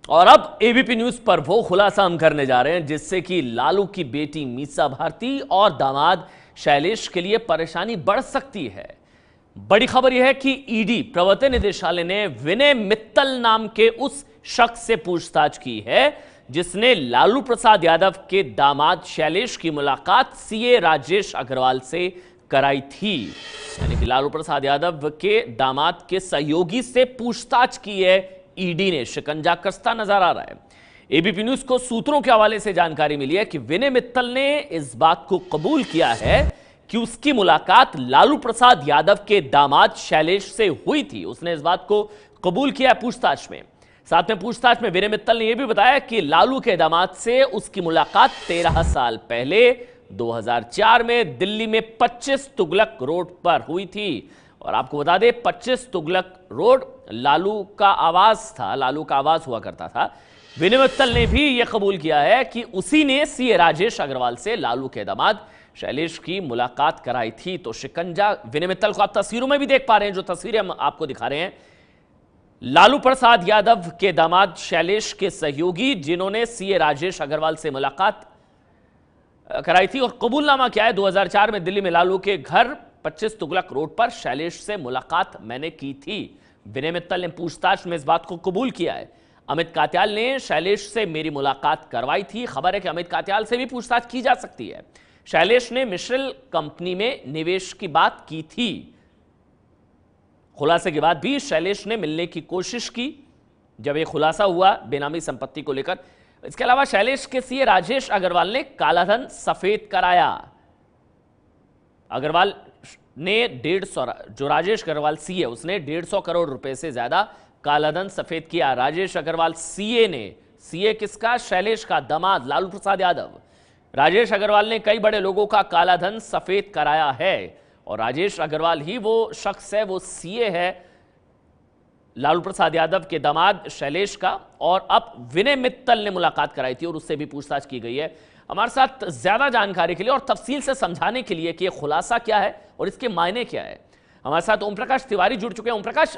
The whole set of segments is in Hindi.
और अब एबीपी न्यूज पर वो खुलासा हम करने जा रहे हैं जिससे कि लालू की बेटी मीसा भारती और दामाद शैलेश के लिए परेशानी बढ़ सकती है। बड़ी खबर यह है कि ईडी प्रवर्तन निदेशालय ने विनय मित्तल नाम के उस शख्स से पूछताछ की है जिसने लालू प्रसाद यादव के दामाद शैलेश की मुलाकात सीए राजेश अग्रवाल से कराई थी। यानी कि लालू प्रसाद यादव के दामाद के सहयोगी से पूछताछ की है ईडी ने। शिकंजा कसता नजर आ रहा है। एबीपी न्यूज को सूत्रों के हवाले से जानकारी मिली है कि विनय मित्तल ने इस बात को कबूल किया है कि उसकी मुलाकात लालू प्रसाद यादव के दामाद शैलेश से हुई थी। उसने इस बात को कबूल किया पूछताछ में। साथ में पूछताछ में विनय मित्तल ने यह भी बताया कि लालू के दामाद से उसकी मुलाकात 13 साल पहले 2004 में दिल्ली में 25 तुगलक रोड पर हुई थी। और आपको बता दें 25 तुगलक रोड लालू का आवास था, लालू का आवास हुआ करता था। विनय मित्तल ने भी यह कबूल किया है कि उसी ने सीए राजेश अग्रवाल से लालू के दामाद शैलेश की मुलाकात कराई थी। तो शिकंजा विनय मित्तल को आप तस्वीरों में भी देख पा रहे हैं, जो तस्वीरें हम आपको दिखा रहे हैं। लालू प्रसाद यादव के दामाद शैलेश के सहयोगी जिन्होंने सीए राजेश अग्रवाल से मुलाकात कराई थी और कबूलनामा क्या है 2004 में दिल्ली में लालू के घर 25 तुगलक रोड पर शैलेश से मुलाकात मैंने की थी। विनय मित्तल ने पूछताछ में इस बात को कबूल किया है। अमित कात्याल ने शैलेश से मेरी मुलाकात करवाई थी। खबर है कि अमित कात्याल से भी पूछताछ की जा सकती है। शैलेश ने मिशेल कंपनी में निवेश की बात की थी। खुलासे के बाद भी शैलेश ने मिलने की कोशिश की जब यह खुलासा हुआ बेनामी संपत्ति को लेकर। इसके अलावा शैलेश के सीए राजेश अग्रवाल ने कालाधन सफेद कराया। अग्रवाल ने 150, जो राजेश अग्रवाल सीए, उसने 150 करोड़ रुपए से ज्यादा कालाधन सफेद किया। राजेश अग्रवाल सीए ने, सीए किसका? शैलेश का दामाद लालू प्रसाद यादव। राजेश अग्रवाल ने कई बड़े लोगों का कालाधन सफेद कराया है और राजेश अग्रवाल ही वो शख्स है, वो सीए है लालू प्रसाद यादव के दामाद शैलेश का। और अब विनय मित्तल ने मुलाकात कराई थी और उससे भी पूछताछ की गई है। हमारे साथ ज्यादा जानकारी के लिए और तफसील से समझाने के लिए कि यह खुलासा क्या है और इसके मायने क्या है, हमारे साथ ओम प्रकाश तिवारी जुड़ चुके हैं। ओम प्रकाश,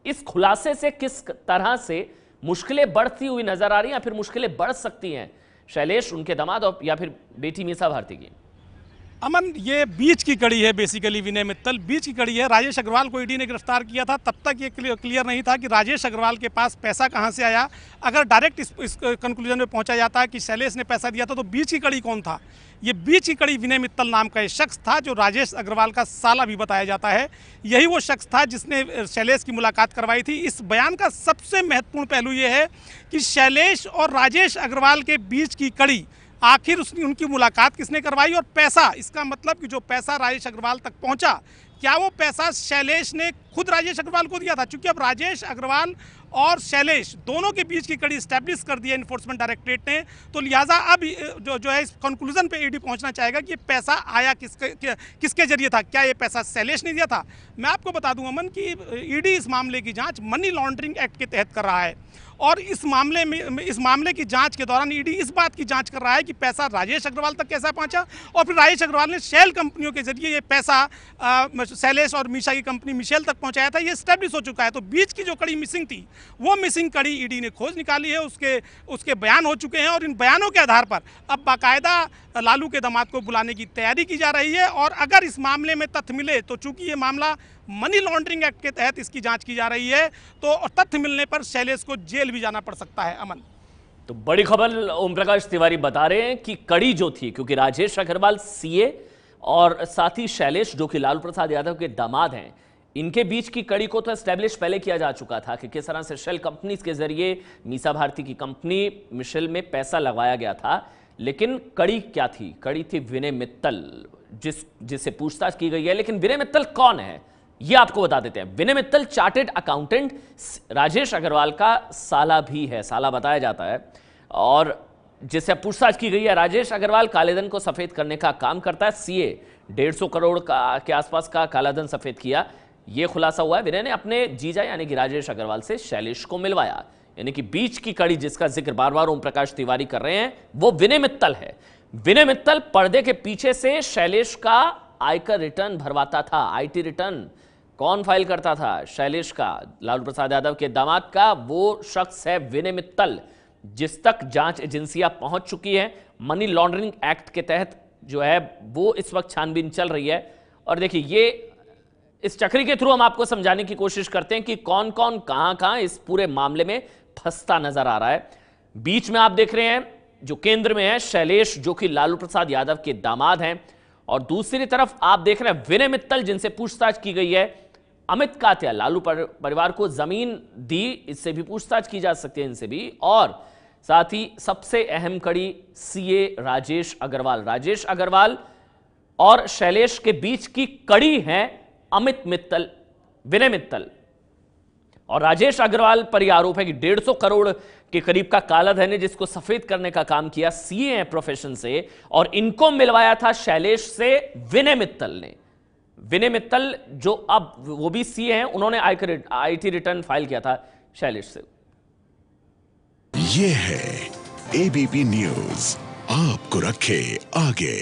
इस खुलासे से किस तरह से मुश्किलें बढ़ती हुई नजर आ रही हैं या फिर मुश्किलें बढ़ सकती हैं शैलेश, उनके दामाद और या फिर बेटी मीसा भारती की? अमन, ये बीच की कड़ी है। बेसिकली विनय मित्तल बीच की कड़ी है। राजेश अग्रवाल को ईडी ने गिरफ्तार किया था, तब तक ये क्लियर नहीं था कि राजेश अग्रवाल के पास पैसा कहां से आया। अगर डायरेक्ट इस कंक्लूजन में पहुंचा जाता है कि शैलेश ने पैसा दिया था, तो बीच की कड़ी कौन था? ये बीच की कड़ी विनय मित्तल नाम का एक शख्स था जो राजेश अग्रवाल का साला भी बताया जाता है। यही वो शख्स था जिसने शैलेश की मुलाकात करवाई थी। इस बयान का सबसे महत्वपूर्ण पहलू ये है कि शैलेश और राजेश अग्रवाल के बीच की कड़ी, आखिर उनकी मुलाकात किसने करवाई और पैसा, इसका मतलब कि जो पैसा राजेश अग्रवाल तक पहुंचा, क्या वो पैसा शैलेश ने खुद राजेश अग्रवाल को दिया था? क्योंकि अब राजेश अग्रवाल और शैलेश दोनों के बीच की कड़ी स्टैब्लिश कर दी है इन्फोर्समेंट डायरेक्टरेट ने। तो लिहाजा अब जो है इस कंक्लूजन पे ईडी पहुंचना चाहेगा कि ये पैसा आया किसके जरिए था। क्या ये पैसा शैलेश ने दिया था? मैं आपको बता दूं अमन कि ईडी इस मामले की जांच मनी लॉन्ड्रिंग एक्ट के तहत कर रहा है और इस मामले की जांच के दौरान ईडी इस बात की जांच कर रहा है कि पैसा राजेश अग्रवाल तक कैसा पहुंचा और फिर राजेश अग्रवाल ने शेल कंपनियों के जरिए ये पैसा शैलेश और मीशा की कंपनी मिशेल तक पहुंचाया था। ये स्टैब्लिश हो चुका है। तो बीच की जो कड़ी मिसिंग थी, वो मिसिंग कड़ी ईडी ने खोज निकाली है। उसके बयान हो चुके हैं और इन बयानों के आधार पर अब बाकायदा लालू के दामाद को बुलाने की तैयारी की जा रही है। और अगर इस मामले में तथ्य मिले, तो चूंकि ये मामला मनी लॉन्ड्रिंग एक्ट के तहत इसकी जांच की जा रही है, तो तथ्य मिलने पर शैलेश को जेल भी जाना पड़ सकता है। अमन, तो बड़ी खबर ओम प्रकाश तिवारी बता रहे हैं कि कड़ी जो थी, क्योंकि राजेश अग्रवाल सीए और साथ ही शैलेश जो कि लालू प्रसाद यादव के दामाद हैं, इनके बीच की कड़ी को तो एस्टेब्लिश पहले किया जा चुका था कि किस तरह से शेल कंपनीज के जरिए मीसा भारती की कंपनी मिशेल में पैसा लगवाया गया था। लेकिन कड़ी क्या थी? कड़ी थी विनय मित्तल, जिससे पूछताछ की गई है। लेकिन विनय मित्तल कौन है ये आपको बता देते हैं। विनय मित्तल चार्टेड अकाउंटेंट राजेश अग्रवाल का साला भी है, साला बताया जाता है। और जिससे पूछताछ की गई है, राजेश अग्रवाल कालेधन को सफेद करने का काम करता है। सीए 150 करोड़ के आसपास का कालाधन सफेद किया, यह खुलासा हुआ है। विनय ने अपने जीजा यानी कि राजेश अग्रवाल से शैलेश को मिलवाया। यानी कि बीच की कड़ी जिसका जिक्र बार बार ओम प्रकाश तिवारी कर रहे हैं, वो विनय मित्तल है। विनय मित्तल पर्दे के पीछे से शैलेश का आयकर रिटर्न भरवाता था, आईटी रिटर्न। कौन फाइल करता था? शैलेश का, लालू प्रसाद यादव के दामाद का। वो शख्स है विनय मित्तल, जिस तक जांच एजेंसियां पहुंच चुकी हैं। मनी लॉन्ड्रिंग एक्ट के तहत जो है वो इस वक्त छानबीन चल रही है। और देखिए, ये इस चक्री के थ्रू हम आपको समझाने की कोशिश करते हैं कि कौन कौन कहां इस पूरे मामले में फंसता नजर आ रहा है। बीच में आप देख रहे हैं जो केंद्र में है शैलेश, जो कि लालू प्रसाद यादव के दामाद हैं, और दूसरी तरफ आप देख रहे हैं विनय मित्तल, जिनसे पूछताछ की गई है। अमित कात्या, लालू परिवार को जमीन दी, इससे भी पूछताछ की जा सकती है, इनसे भी। और साथ ही सबसे अहम कड़ी सीए राजेश अग्रवाल। राजेश अग्रवाल और शैलेश के बीच की कड़ी है अमित मित्तल, विनय मित्तल। और राजेश अग्रवाल पर यह आरोप है कि 150 करोड़ के करीब का कालाधन है, जिसको सफेद करने का काम किया सीए है प्रोफेशन से, और इनको मिलवाया था शैलेश से विनय मित्तल ने। विनय मित्तल जो अब वो भी सीए हैं, उन्होंने आईटी रिटर्न फाइल किया था शैलेश से। ये है एबीपी न्यूज, आपको रखे आगे।